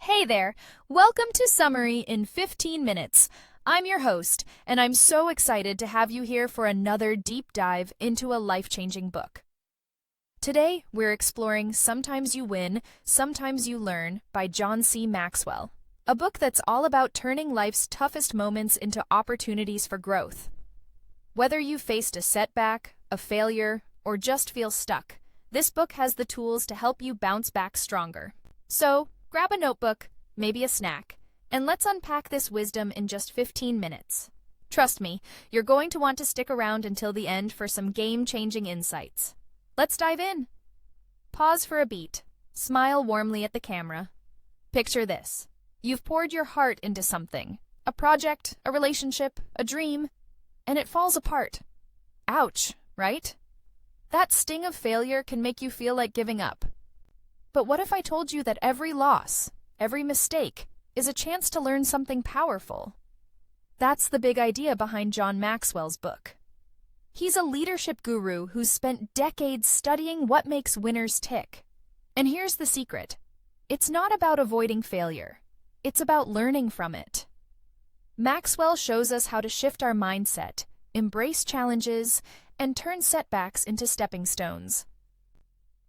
Hey there! Welcome to Summary in 15 Minutes. I'm your host, and I'm so excited to have you here for another deep dive into a life-changing book. Today, we're exploring Sometimes You Win, Sometimes You Learn by John C. Maxwell, a book that's all about turning life's toughest moments into opportunities for growth. Whether you've faced a setback, a failure, or just feel stuck, this book has the tools to help you bounce back stronger. So, grab a notebook, maybe a snack, and let's unpack this wisdom in just 15 minutes. Trust me, you're going to want to stick around until the end for some game-changing insights. Let's dive in. Pause for a beat. Smile warmly at the camera. Picture this. You've poured your heart into something, a project, a relationship, a dream, and it falls apart. Ouch, right? That sting of failure can make you feel like giving up. But what if I told you that every loss, every mistake, is a chance to learn something powerful? That's the big idea behind John Maxwell's book. He's a leadership guru who's spent decades studying what makes winners tick. And here's the secret. It's not about avoiding failure. It's about learning from it. Maxwell shows us how to shift our mindset, embrace challenges, and turn setbacks into stepping stones.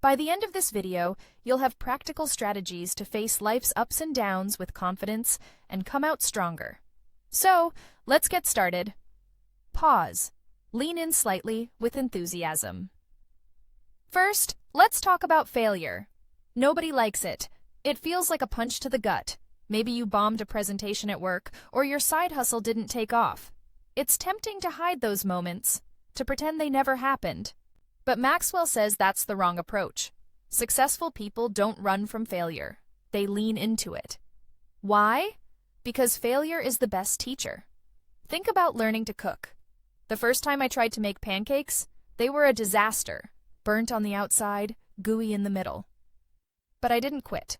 By the end of this video, you'll have practical strategies to face life's ups and downs with confidence and come out stronger. So, let's get started. Pause. Lean in slightly with enthusiasm. First, let's talk about failure. Nobody likes it. It feels like a punch to the gut. Maybe you bombed a presentation at work, or your side hustle didn't take off. It's tempting to hide those moments, to pretend they never happened. But Maxwell says that's the wrong approach. Successful people don't run from failure. They lean into it. Why? Because failure is the best teacher. Think about learning to cook. The first time I tried to make pancakes, they were a disaster. Burnt on the outside, gooey in the middle. But I didn't quit.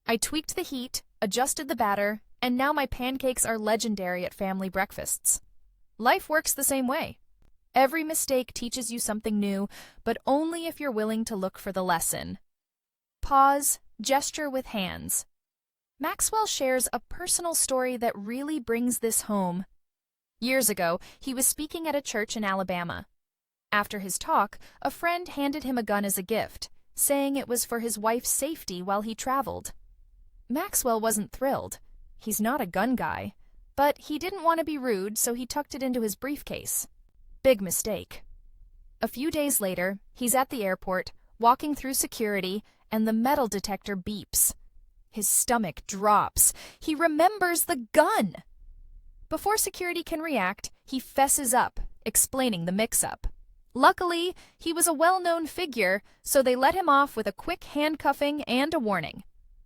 I tweaked the heat, adjusted the batter, and now my pancakes are legendary at family breakfasts. Life works the same way. Every mistake teaches you something new, but only if you're willing to look for the lesson. Pause, gesture with hands. Maxwell shares a personal story that really brings this home. Years ago, he was speaking at a church in Alabama. After his talk, a friend handed him a gun as a gift, saying it was for his wife's safety while he traveled. Maxwell wasn't thrilled. He's not a gun guy. But he didn't want to be rude, so he tucked it into his briefcase. Big mistake. A few days later, he's at the airport, walking through security, and the metal detector beeps. His stomach drops. He remembers the gun! Before security can react, he fesses up, explaining the mix-up. Luckily, he was a well-known figure, so they let him off with a quick handcuffing and a warning.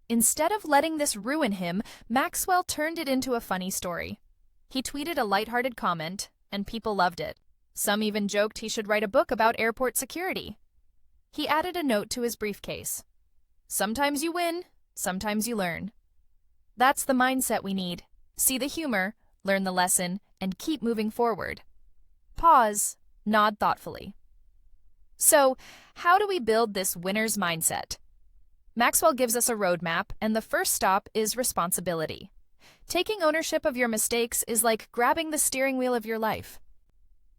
Instead of letting this ruin him, Maxwell turned it into a funny story. He tweeted a lighthearted comment, and people loved it. Some even joked he should write a book about airport security. He added a note to his briefcase. Sometimes you win, sometimes you learn. That's the mindset we need. See the humor, learn the lesson, and keep moving forward. Pause, nod thoughtfully. So, how do we build this winner's mindset? Maxwell gives us a roadmap, and the first stop is responsibility. Taking ownership of your mistakes is like grabbing the steering wheel of your life.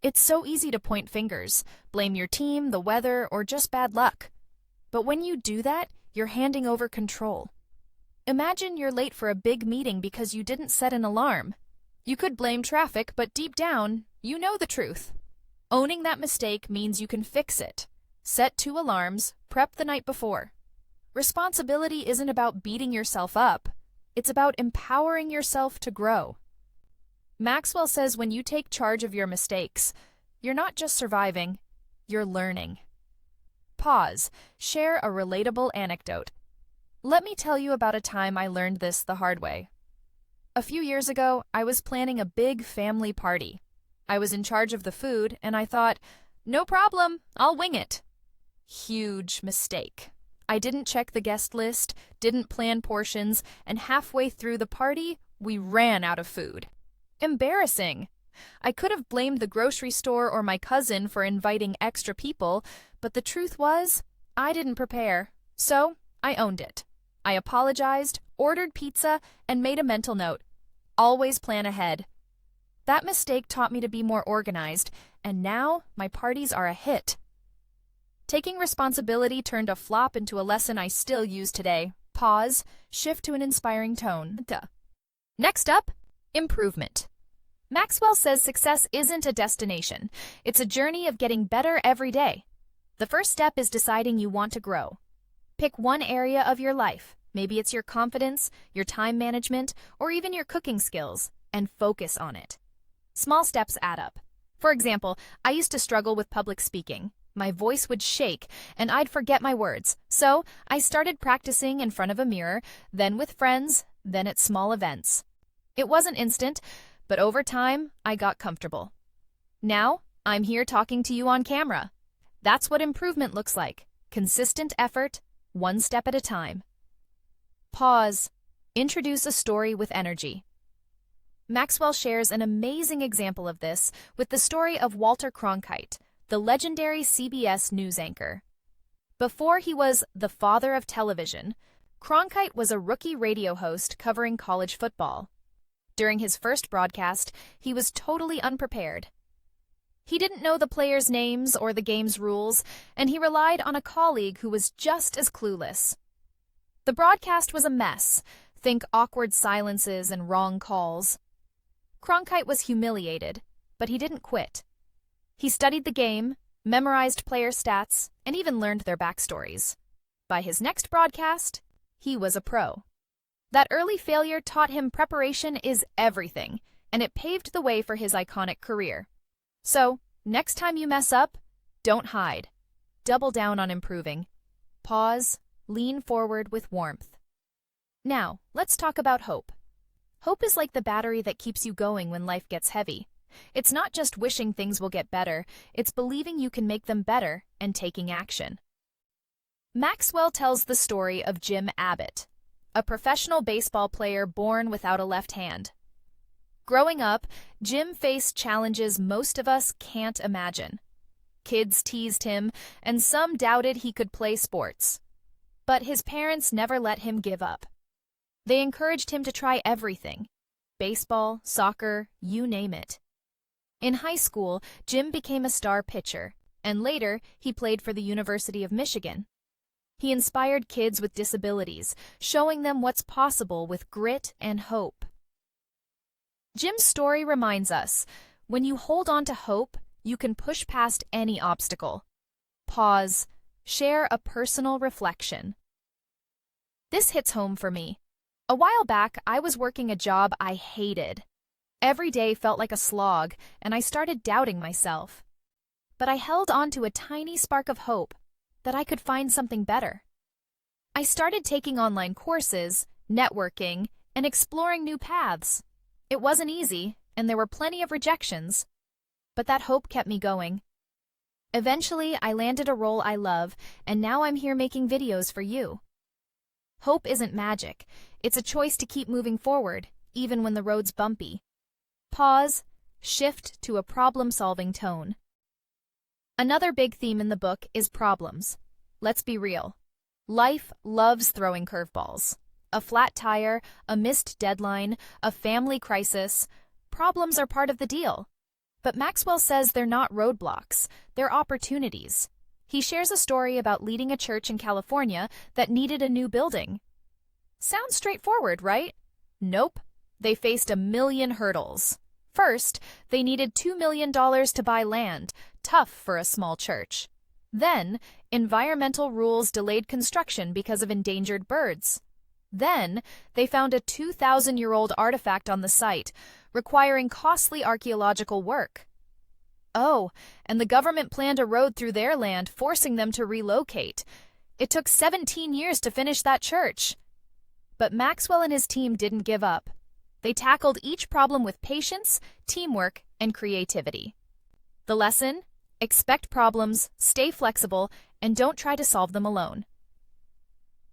It's so easy to point fingers, blame your team, the weather, or just bad luck. But when you do that, you're handing over control. Imagine you're late for a big meeting because you didn't set an alarm. You could blame traffic, but deep down, you know the truth. Owning that mistake means you can fix it. Set 2 alarms, prep the night before. Responsibility isn't about beating yourself up. It's about empowering yourself to grow. Maxwell says when you take charge of your mistakes, you're not just surviving, you're learning. Pause. Share a relatable anecdote. Let me tell you about a time I learned this the hard way. A few years ago, I was planning a big family party. I was in charge of the food, and I thought, no problem, I'll wing it. Huge mistake. I didn't check the guest list, didn't plan portions, and halfway through the party, we ran out of food. Embarrassing. I could have blamed the grocery store or my cousin for inviting extra people, but the truth was, I didn't prepare, so I owned it. I apologized, ordered pizza, and made a mental note. Always plan ahead. That mistake taught me to be more organized, and now my parties are a hit. Taking responsibility turned a flop into a lesson I still use today. Pause, shift to an inspiring tone. Next up, improvement. Maxwell says success isn't a destination. It's a journey of getting better every day. The first step is deciding you want to grow. Pick one area of your life. Maybe it's your confidence, your time management, or even your cooking skills, and focus on it. Small steps add up. For example, I used to struggle with public speaking. My voice would shake, and I'd forget my words. So I started practicing in front of a mirror, then with friends, then at small events. It wasn't instant, but over time, I got comfortable. Now, I'm here talking to you on camera. That's what improvement looks like. Consistent effort, one step at a time. Pause. Introduce a story with energy. Maxwell shares an amazing example of this with the story of Walter Cronkite, the legendary CBS news anchor. Before he was the father of television, Cronkite was a rookie radio host covering college football. During his first broadcast, he was totally unprepared. He didn't know the players' names or the game's rules, and he relied on a colleague who was just as clueless. The broadcast was a mess. Think awkward silences and wrong calls. Cronkite was humiliated, but he didn't quit. He studied the game, memorized player stats, and even learned their backstories. By his next broadcast, he was a pro. That early failure taught him preparation is everything, and it paved the way for his iconic career. So, next time you mess up, don't hide. Double down on improving. Pause, lean forward with warmth. Now, let's talk about hope. Hope is like the battery that keeps you going when life gets heavy. It's not just wishing things will get better, it's believing you can make them better and taking action. Maxwell tells the story of Jim Abbott, a professional baseball player born without a left hand. Growing up, Jim faced challenges most of us can't imagine. Kids teased him, and some doubted he could play sports. But his parents never let him give up. They encouraged him to try everything: baseball, soccer, you name it. In high school, Jim became a star pitcher, and later he played for the University of Michigan. He inspired kids with disabilities, showing them what's possible with grit and hope. Jim's story reminds us, when you hold on to hope, you can push past any obstacle. Pause. Share a personal reflection. This hits home for me. A while back, I was working a job I hated. Every day felt like a slog, and I started doubting myself. But I held on to a tiny spark of hope that I could find something better. I started taking online courses, networking, and exploring new paths. It wasn't easy, and there were plenty of rejections, but that hope kept me going. Eventually, I landed a role I love, and now I'm here making videos for you. Hope isn't magic. It's a choice to keep moving forward, even when the road's bumpy. Pause, shift to a problem-solving tone. Another big theme in the book is problems. Let's be real. Life loves throwing curveballs. A flat tire, a missed deadline, a family crisis. Problems are part of the deal. But Maxwell says they're not roadblocks, they're opportunities. He shares a story about leading a church in California that needed a new building. Sounds straightforward, right? Nope. They faced 1,000,000 hurdles. First, they needed $2 million to buy land, tough for a small church. Then, environmental rules delayed construction because of endangered birds. Then, they found a 2,000-year-old artifact on the site, requiring costly archaeological work. Oh, and the government planned a road through their land, forcing them to relocate. It took 17 years to finish that church. But Maxwell and his team didn't give up. They tackled each problem with patience, teamwork, and creativity. The lesson? Expect problems, stay flexible, and don't try to solve them alone.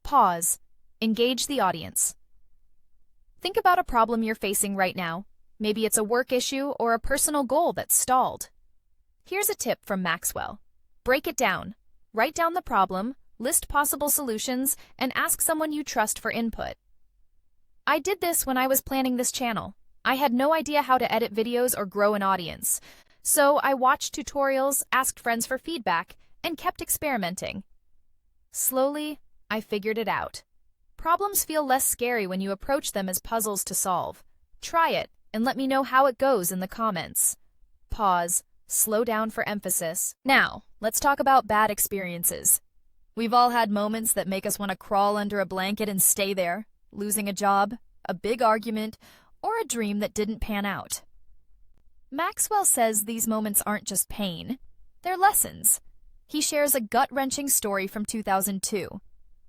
Pause. Engage the audience. Think about a problem you're facing right now. Maybe it's a work issue or a personal goal that's stalled. Here's a tip from Maxwell. Break it down. Write down the problem, list possible solutions, and ask someone you trust for input. I did this when I was planning this channel. I had no idea how to edit videos or grow an audience. So I watched tutorials, asked friends for feedback, and kept experimenting. Slowly, I figured it out. Problems feel less scary when you approach them as puzzles to solve. Try it, and let me know how it goes in the comments. Pause. Slow down for emphasis. Now, let's talk about bad experiences. We've all had moments that make us want to crawl under a blanket and stay there. Losing a job, a big argument, or a dream that didn't pan out. Maxwell says these moments aren't just pain, they're lessons. He shares a gut-wrenching story from 2002.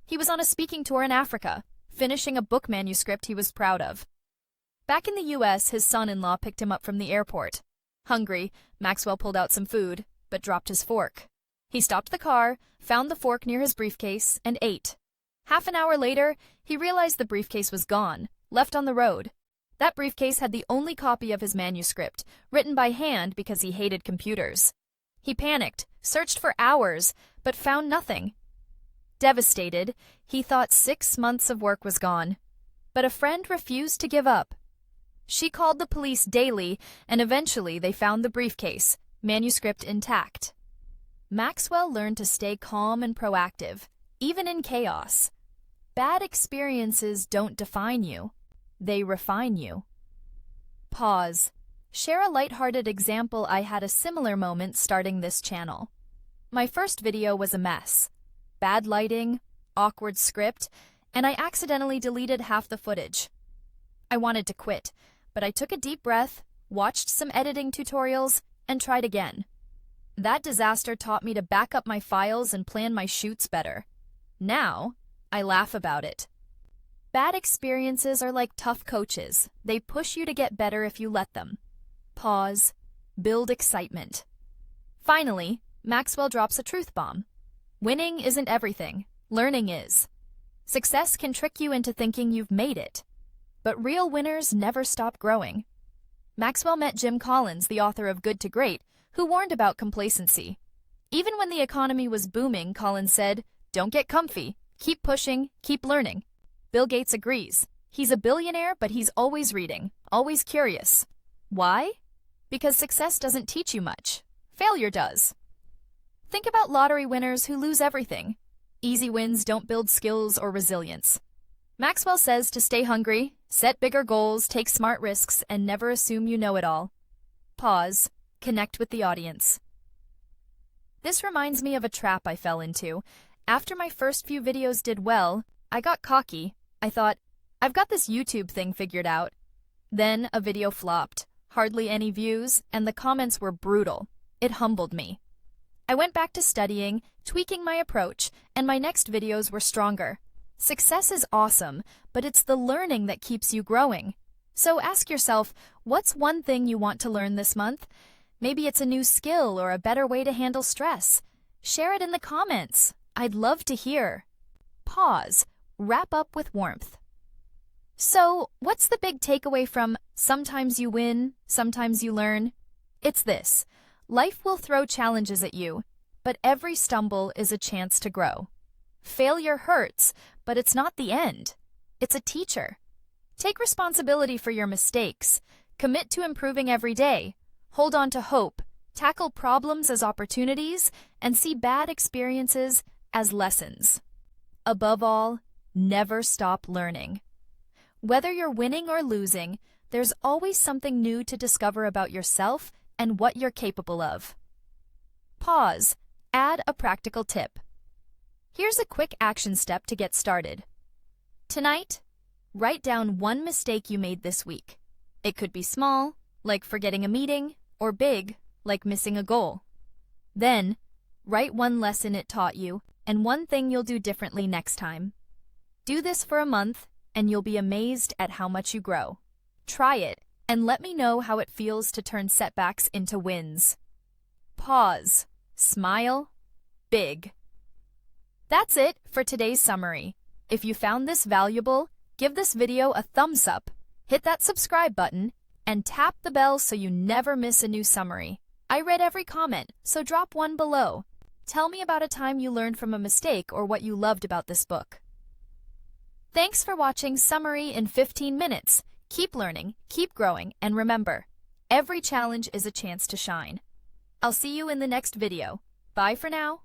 He was on a speaking tour in Africa, finishing a book manuscript he was proud of. Back in the US, his son-in-law picked him up from the airport. Hungry, Maxwell pulled out some food, but dropped his fork. He stopped the car, found the fork near his briefcase, and ate. Half an hour later, he realized the briefcase was gone, left on the road. That briefcase had the only copy of his manuscript, written by hand because he hated computers. He panicked, searched for hours, but found nothing. Devastated, he thought 6 months of work was gone. But a friend refused to give up. She called the police daily, and eventually they found the briefcase, manuscript intact. Maxwell learned to stay calm and proactive, even in chaos. Bad experiences don't define you. They refine you. Pause. Share a lighthearted example. I had a similar moment starting this channel. My first video was a mess. Bad lighting, awkward script, and I accidentally deleted half the footage. I wanted to quit, but I took a deep breath, watched some editing tutorials, and tried again. That disaster taught me to back up my files and plan my shoots better. Now, I laugh about it. Bad experiences are like tough coaches. They push you to get better if you let them. Pause. Build excitement. Finally, Maxwell drops a truth bomb. Winning isn't everything. Learning is. Success can trick you into thinking you've made it. But real winners never stop growing. Maxwell met Jim Collins, the author of Good to Great, who warned about complacency. Even when the economy was booming, Collins said, "Don't get comfy. Keep pushing, keep learning." Bill Gates agrees. He's a billionaire, but he's always reading, always curious. Why? Because success doesn't teach you much. Failure does. Think about lottery winners who lose everything. Easy wins don't build skills or resilience. Maxwell says to stay hungry, set bigger goals, take smart risks, and never assume you know it all. Pause. Connect with the audience. This reminds me of a trap I fell into. After my first few videos did well, I got cocky. I thought, I've got this YouTube thing figured out. Then a video flopped, hardly any views, and the comments were brutal. It humbled me. I went back to studying, tweaking my approach, and my next videos were stronger. Success is awesome, but it's the learning that keeps you growing. So ask yourself, what's one thing you want to learn this month? Maybe it's a new skill or a better way to handle stress. Share it in the comments. I'd love to hear. Pause. Wrap up with warmth. So, what's the big takeaway from sometimes you win, sometimes you learn? It's this. Life will throw challenges at you, but every stumble is a chance to grow. Failure hurts, but it's not the end. It's a teacher. Take responsibility for your mistakes. Commit to improving every day. Hold on to hope. Tackle problems as opportunities, and see bad experiences as lessons. Above all, never stop learning. Whether you're winning or losing, there's always something new to discover about yourself and what you're capable of. Pause. Add a practical tip. Here's a quick action step to get started. Tonight, write down one mistake you made this week. It could be small, like forgetting a meeting, or big, like missing a goal. Then, write one lesson it taught you and one thing you'll do differently next time. Do this for a month, and you'll be amazed at how much you grow. Try it, and let me know how it feels to turn setbacks into wins. Pause. Smile. Big. That's it for today's summary. If you found this valuable, give this video a thumbs up, hit that subscribe button, and tap the bell so you never miss a new summary. I read every comment, so drop one below. Tell me about a time you learned from a mistake or what you loved about this book. Thanks for watching Summary in 15 minutes. Keep learning, keep growing, and remember, every challenge is a chance to shine. I'll see you in the next video. Bye for now.